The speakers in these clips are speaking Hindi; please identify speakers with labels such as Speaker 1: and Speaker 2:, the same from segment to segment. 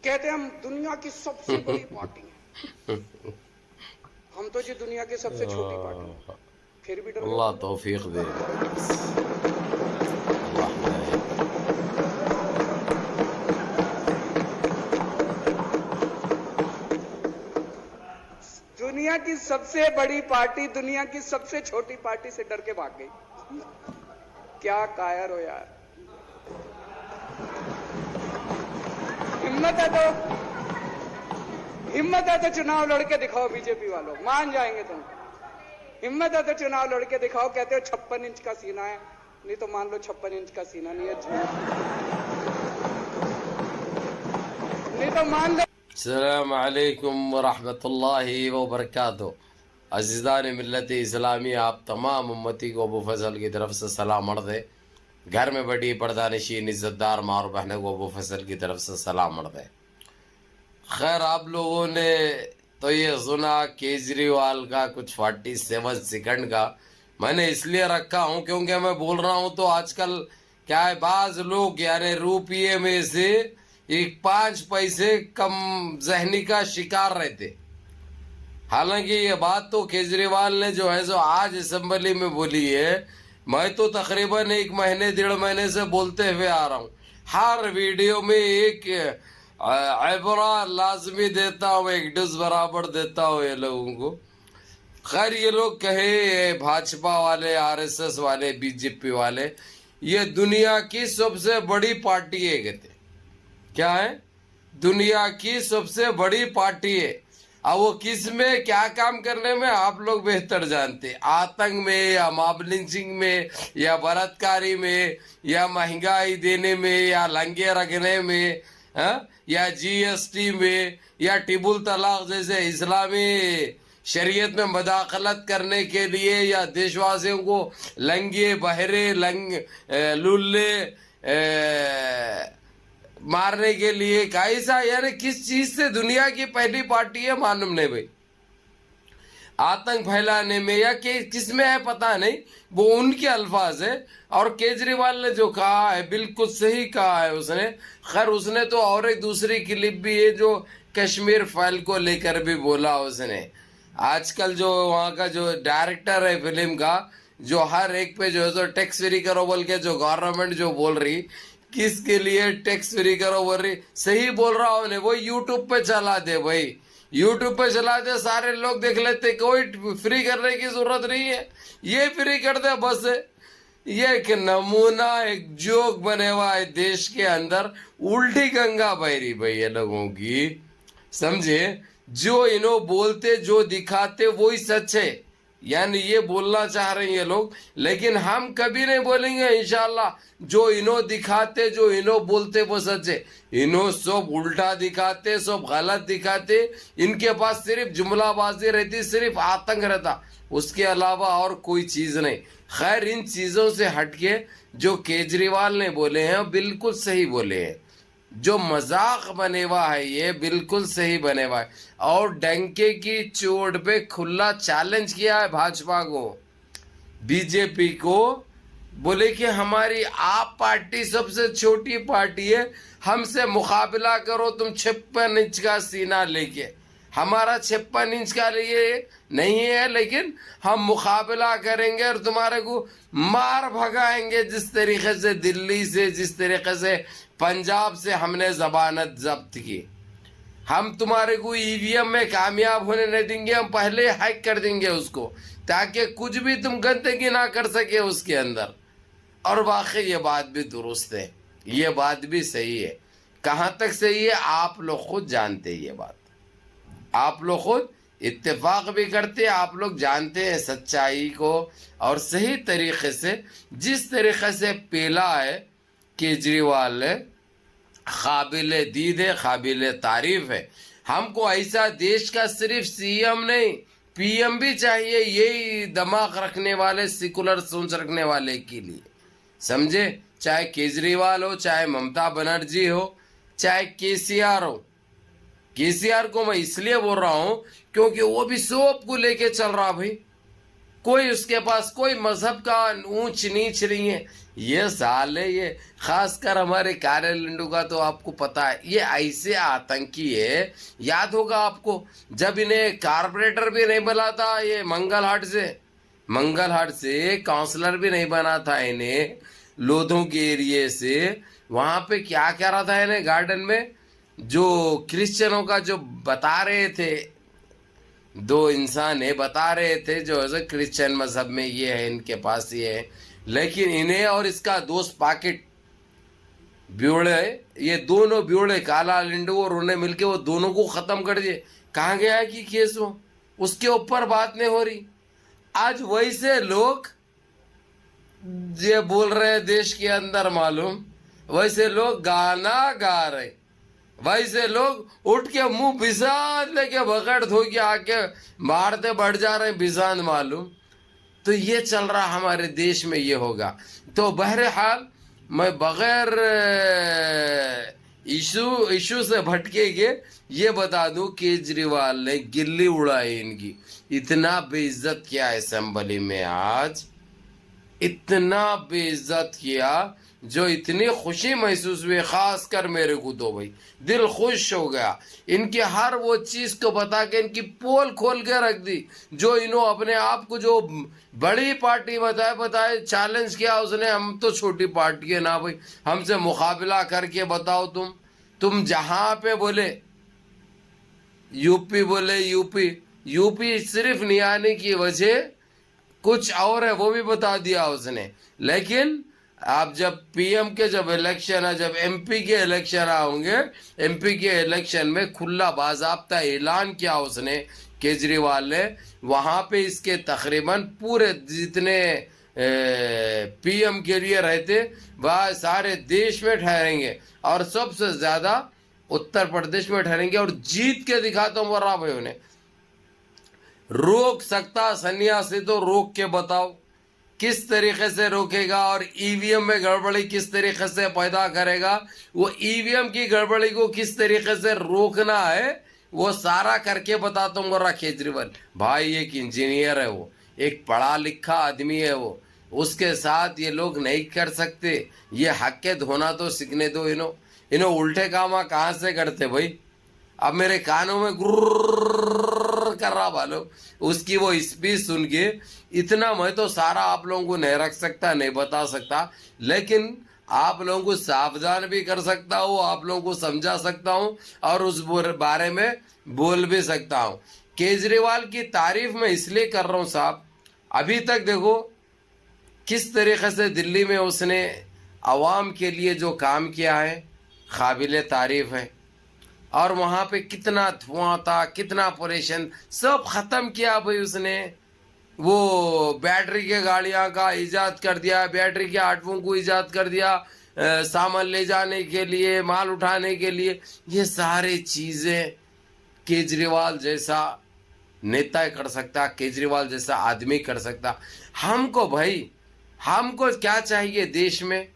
Speaker 1: कहते हम दुनिया की सबसे बड़ी पार्टी है। हम तो जी दुनिया की सबसे छोटी पार्टी है, फिर भी डर
Speaker 2: अल्लाह
Speaker 1: गए।
Speaker 2: तौफीक दे बस। अल्लाह हिदायत दे।
Speaker 1: दुनिया की सबसे बड़ी पार्टी दुनिया की सबसे छोटी पार्टी से डर के भाग गई। क्या कायर हो यार। हिम्मत है तो चुनाव लड़के दिखाओ बीजेपी वालों, मान जाएंगे तुम। हिम्मत है तो चुनाव लड़के दिखाओ। कहते हो 56 इंच का सीना है, नहीं तो मान लो 56 इंच का सीना नहीं है, झूठ। नहीं तो मान लो।
Speaker 2: अस्सलाम वालेकुम वरहमतुल्लाहि वबरकातुहू। अज़ीज़ान मिल्लत इस्लामी, आप तमाम उम्मती को अबू फजल की तरफ से सलाम अर्ज़ है। घर में बड़ी पर्दानशीन इज़्ज़तदार माँ और बहनों को अबू फजल की तरफ से सलाम अर्ज़ है। खैर, आप लोगों ने तो ये सुना केजरीवाल का कुछ 47 सेकंड का। मैंने इसलिए रखा हूँ क्योंकि मैं बोल रहा हूँ तो आजकल क्या है, बाज लोग यानी रुपये में से एक 5 पैसे कम जहनी का शिकार रहते। हालांकि ये बात तो केजरीवाल ने जो है सो आज असेंबली में बोली है। मैं तो तकरीबन 1 महीने 1.5 महीने से बोलते हुए आ रहा हूँ, हर वीडियो में एक इबरा लाजमी देता हूँ, एक डज बराबर देता हूँ ये लोगों को। खैर, ये लोग कहे भाजपा वाले, आरएसएस वाले, बीजेपी वाले, ये दुनिया की सबसे बड़ी पार्टी है। कहते क्या है, दुनिया की सबसे बड़ी पार्टी है। अब वो किस में क्या काम करने में आप लोग बेहतर जानते, आतंक में या मॉब लिंचिंग में या बलात्कारी में या महंगाई देने में या लंगे रखने में, या जीएसटी में या टिबुल तलाक जैसे इस्लामी शरीयत में मदाखलत करने के लिए, या देशवासियों को लंगे बहरे लुल्ले मारने के लिए। कैसा यानी किस चीज से दुनिया की पहली पार्टी है मालूम नहीं भाई। आतंक फैलाने में या किस में है पता नहीं, वो उनके अल्फाज है। और केजरीवाल ने जो कहा है बिल्कुल सही कहा है उसने। खैर, उसने तो और एक दूसरी क्लिप भी है जो कश्मीर फाइल को लेकर भी बोला उसने। आजकल जो वहाँ का जो डायरेक्टर है फिल्म का, जो हर एक पे जो है तो टैक्स फ्री करो बोल के जो गवर्नमेंट जो बोल रही, किसके लिए टैक्स फ्री करो बोल रही, सही बोल रहा हूँ, वो यूट्यूब पे चला दे भाई, यूट्यूब पे चला दे, सारे लोग देख लेते, कोई फ्री करने की जरूरत नहीं है, ये फ्री कर दे बस। ये एक नमूना, एक जोक बने हुआ है देश के अंदर, उल्टी गंगा बह रही भाई ये लोगों की, समझे। जो इन्हों बोलते जो दिखाते वही सच है, यानी ये बोलना चाह रहे हैं ये लोग, लेकिन हम कभी नहीं बोलेंगे इंशाल्लाह जो इन्हों दिखाते जो इन्हों बोलते वो सच है। इन्हों सब उल्टा दिखाते, सब गलत दिखाते, इनके पास सिर्फ जुमलाबाजी रहती, सिर्फ आतंक रहता, उसके अलावा और कोई चीज नहीं। खैर, इन चीजों से हटके जो केजरीवाल ने बोले हैं बिल्कुल सही बोले हैं। जो मजाक बने हुआ है ये बिल्कुल सही बने हुआ है। और डंके की चोट पे खुला चैलेंज किया है भाजपा को, बीजेपी को, बोले कि हमारी आप पार्टी सबसे छोटी पार्टी है, हमसे मुकाबला करो तुम 56 इंच का सीना लेके। हमारा 56 इंच का लिए नहीं है, लेकिन हम मुकाबला करेंगे और तुम्हारे को मार भगाएंगे, जिस तरीके से दिल्ली से, जिस तरीके से पंजाब से हमने जमानत जब्त की। हम तुम्हारे को ईवीएम में कामयाब होने नहीं देंगे, हम पहले हैक कर देंगे उसको, ताकि कुछ भी तुम गंदगी ना कर सके उसके अंदर। और वाकई ये बात भी दुरुस्त है, ये बात भी सही है। कहाँ तक सही है आप लोग खुद जानते हैं, ये बात आप लोग खुद इत्तेफाक भी करते हैं, आप लोग जानते हैं सच्चाई को। और सही तरीके से, जिस तरीके से पेला है केजरीवाल ने, काबिल दीद है, काबिल तारीफ है। हमको ऐसा देश का सिर्फ सीएम नहीं, पीएम भी चाहिए, यही दिमाग रखने वाले, सेकुलर सोच रखने वाले के लिए, समझे। चाहे केजरीवाल हो, चाहे ममता बनर्जी हो, चाहे केसीआर हो। केसीआर को मैं इसलिए बोल रहा हूं क्योंकि वो भी सबको लेके चल रहा भाई, कोई उसके पास कोई मजहब का ऊंच नीच नहीं है। ये साले ये खासकर हमारे कार्यालय का तो आपको पता है, ये ऐसे आतंकी है। याद होगा आपको जब इन्हें कारपोरेटर भी नहीं बना था, ये मंगल हाट से काउंसलर भी नहीं बना था इन्हें, लोधों के एरिए से। वहां पे क्या कह रहा था इन्हें गार्डन में, जो क्रिश्चियनों का जो बता रहे थे, दो इंसान है बता रहे थे जो है क्रिश्चियन मजहब में ये है, इनके पास ये है। लेकिन इन्हें और इसका दोस्त पाकिट ब्योड़े, ये दोनों ब्योड़े काला लिंडू और उन्हें मिलके वो दोनों को खत्म कर दिए। कहाँ गया है कि केस हो, उसके ऊपर बात नहीं हो रही। आज वैसे लोग ये बोल रहे हैं देश के अंदर मालूम, वैसे लोग गाना गा रहे, वैसे लोग उठ के मुंह बिसात लेके बकड़ धो के आके मारते बढ़ जा रहे हैं बिसात मालूम। तो ये चल रहा हमारे देश में, ये होगा। तो बहरहाल मैं बगैर इशू से भटकेंगे ये बता दूं, केजरीवाल ने गिल्ली उड़ाई इनकी, इतना बेइज्जत किया असेंबली में आज, इतना बेइज्जत किया जो इतनी खुशी महसूस हुई, खासकर मेरे को तो भाई दिल खुश हो गया। इनके हर वो चीज को बता के इनकी पोल खोल के रख दी, जो इन्हों अपने आप को जो बड़ी पार्टी बताए चैलेंज किया उसने, हम तो छोटी पार्टी है ना भाई, हमसे मुकाबला करके बताओ। तुम जहां पे बोले यूपी बोले, यूपी सिर्फ नहीं आने की वजह कुछ और है, वो भी बता दिया उसने। लेकिन आप जब पीएम के जब इलेक्शन है, जब एमपी के इलेक्शन होंगे, एमपी के इलेक्शन में खुला बाजाब्ता ऐलान किया उसने, केजरीवाल ने, वहां पे इसके तकरीबन पूरे जितने पीएम के लिए रहते वह सारे देश में ठहरेंगे और सबसे ज्यादा उत्तर प्रदेश में ठहरेंगे और जीत के दिखाता हूं वर्रा भाई उन्हें। रोक सकता सन्यासी तो रोक के बताओ किस तरीके से रोकेगा, और ईवीएम में गड़बड़ी किस तरीके से पैदा करेगा, वो ईवीएम की गड़बड़ी को किस तरीके से रोकना है वो सारा करके बताता हूँ। गोरा केजरीवाल भाई एक इंजीनियर है, वो एक पढ़ा लिखा आदमी है, वो उसके साथ ये लोग नहीं कर सकते। ये हक के धोना तो सीखने दो। इन्हों उल्टे काम कहाँ से करते भाई। अब मेरे कानों में गुर्र कर रहा वालो, उसकी वो स्पीच सुन के इतना मैं तो सारा आप लोगों को नहीं रख सकता, नहीं बता सकता, लेकिन आप लोगों को सावधान भी कर सकता हूँ, आप लोगों को समझा सकता हूँ और उस बारे में बोल भी सकता हूँ। केजरीवाल की तारीफ मैं इसलिए कर रहा हूँ साहब, अभी तक देखो किस तरीके से दिल्ली में उसने आवाम के लिए जो काम किया है काबिल तारीफ है, और वहाँ पे कितना धुआं था, कितना परेशान, सब खत्म किया भाई उसने। वो बैटरी के गाड़ियाँ का इजाद कर दिया, बैटरी के ऑटों को इजाद कर दिया, सामान ले जाने के लिए, माल उठाने के लिए। ये सारी चीज़ें केजरीवाल जैसा नेता कर सकता, केजरीवाल जैसा आदमी कर सकता। हमको भाई, हमको क्या चाहिए देश में?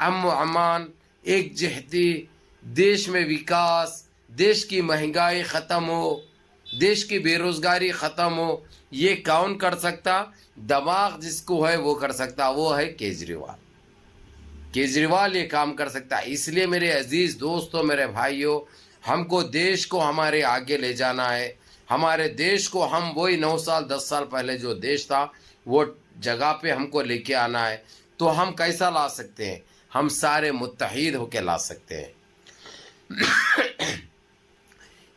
Speaker 2: अमान, एकजहती, देश में विकास, देश की महंगाई ख़त्म हो, देश की बेरोजगारी ख़त्म हो। ये कौन कर सकता? दिमाग जिसको है वो कर सकता, वो है केजरीवाल। केजरीवाल ये काम कर सकता है। इसलिए मेरे अजीज दोस्तों, मेरे भाइयों, हमको देश को हमारे आगे ले जाना है। हमारे देश को हम वही 9 साल 10 साल पहले जो देश था वो जगह पे हमको लेके आना है। तो हम कैसा ला सकते हैं? हम सारे मुत्तहिद होके ला सकते हैं।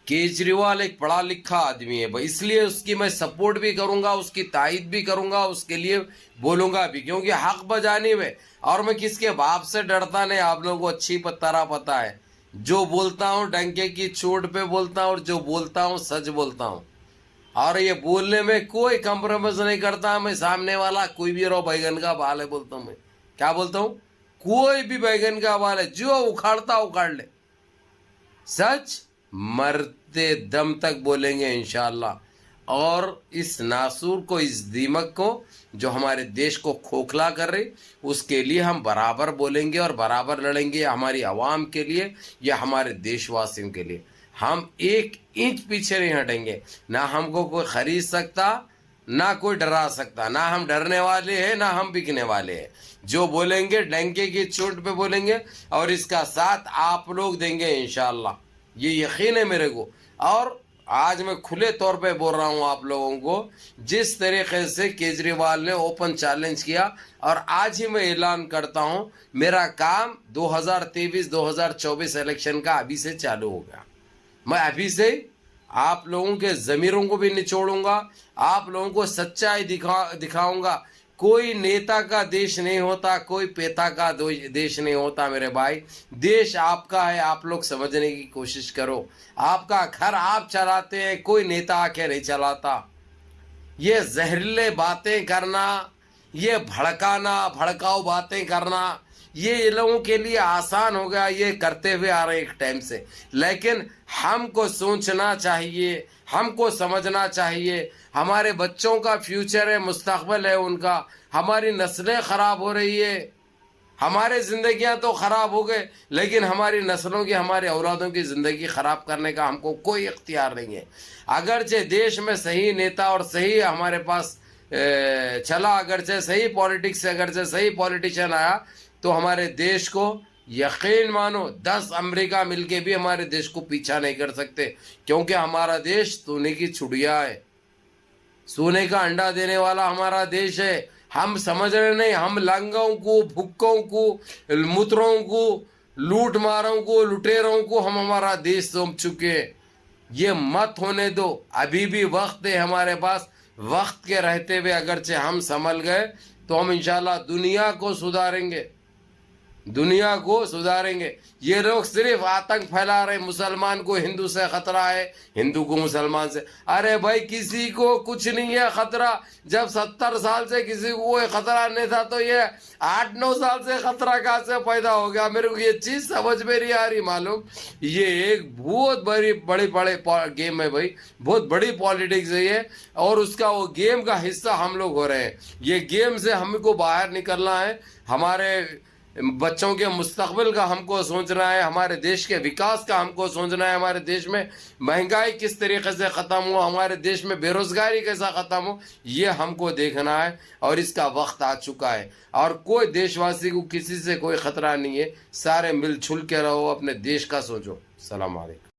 Speaker 2: केजरीवाल एक पढ़ा लिखा आदमी है भाई, इसलिए उसकी मैं सपोर्ट भी करूंगा, उसकी तायद भी करूंगा, उसके लिए बोलूंगा भी, क्योंकि हक बजाने में। और मैं किसके बाप से डरता नहीं, आप लोगों को अच्छी तरह पता है। जो बोलता हूँ डंके की चोट पे बोलता हूँ, और जो बोलता हूँ सच बोलता हूँ, और ये बोलने में कोई कंप्रोमाइज नहीं करता। मैं सामने वाला कोई भी रहो बैगन का बाल है बोलता हूँ। मैं क्या बोलता हूँ? कोई भी बैगन का बाल है, जो उखाड़ता उखाड़ ले। सच मरते दम तक बोलेंगे इंशाअल्लाह। और इस नासूर को, इस दीमक को जो हमारे देश को खोखला कर रही, उसके लिए हम बराबर बोलेंगे और बराबर लड़ेंगे, हमारी आवाम के लिए या हमारे देशवासियों के लिए। हम 1 इंच पीछे नहीं हटेंगे। ना हमको कोई खरीद सकता, ना कोई डरा सकता, ना हम डरने वाले हैं ना हम बिकने वाले हैं। जो बोलेंगे डंके की चोट पे बोलेंगे और इसका साथ आप लोग देंगे इंशाल्लाह, ये यकीन है मेरे को। और आज मैं खुले तौर पे बोल रहा हूं आप लोगों को, जिस तरीके से केजरीवाल ने ओपन चैलेंज किया, और आज ही मैं ऐलान करता हूं मेरा काम 2023-2024 इलेक्शन का अभी से चालू हो गया। मैं अभी से आप लोगों के ज़मीरों को भी निचोड़ूंगा, आप लोगों को सच्चाई दिखाऊंगा। कोई नेता का देश नहीं होता, कोई पेता का देश नहीं होता मेरे भाई। देश आपका है, आप लोग समझने की कोशिश करो। आपका घर आप चलाते हैं, कोई नेता आके नहीं चलाता। ये जहरीले बातें करना, ये भड़काऊ बातें करना, ये लोगों के लिए आसान हो गया, ये करते हुए आ रहे हैं एक टाइम से। लेकिन हमको सोचना चाहिए, हमको समझना चाहिए। हमारे बच्चों का फ्यूचर है, मुस्तकबिल है उनका। हमारी नस्लें खराब हो रही है, हमारे जिंदगियां तो खराब हो गए, लेकिन हमारी नस्लों की, हमारे औलादों की जिंदगी खराब करने का हमको कोई इख्तियार नहीं है। अगरचे देश में सही नेता और सही हमारे पास चला, अगरचे सही पॉलिटिक्स से अगरचे सही पॉलिटिशियन आया, तो हमारे देश को यकीन मानो 10 अमेरिका मिलके भी हमारे देश को पीछा नहीं कर सकते। क्योंकि हमारा देश सोने की चिड़िया है, सोने का अंडा देने वाला हमारा देश है। हम समझ रहे नहीं, हम लंगों को, भुक्कों को, मूत्रों को, लूट मारों को, लुटेरों को हम हमारा देश सौंप चुके हैं। ये मत होने दो, अभी भी वक्त है हमारे पास। वक्त के रहते हुए अगरचे हम संभल गए तो हम इंशाल्लाह दुनिया को सुधारेंगे, दुनिया को सुधारेंगे। ये लोग सिर्फ आतंक फैला रहे, मुसलमान को हिंदू से खतरा है, हिंदू को मुसलमान से। अरे भाई किसी को कुछ नहीं है खतरा। जब 70 साल से किसी को कोई खतरा नहीं था, तो ये 8-9 साल से खतरा कहाँ से पैदा हो गया? मेरे को ये चीज समझ में नहीं आ रही। मालूम, ये एक बहुत बड़े गेम है भाई, बहुत बड़ी पॉलिटिक्स है ये, और उसका वो गेम का हिस्सा हम लोग हो रहे हैं। ये गेम से हमको बाहर निकलना है। हमारे बच्चों के मुस्तकबिल का हमको सोचना है, हमारे देश के विकास का हमको सोचना है। हमारे देश में महंगाई किस तरीके से ख़त्म हो, हमारे देश में बेरोजगारी कैसा ख़त्म हो, ये हमको देखना है। और इसका वक्त आ चुका है, और कोई देशवासी को किसी से कोई ख़तरा नहीं है। सारे मिलजुल के रहो, अपने देश का सोचो। सलाम अलैकुम।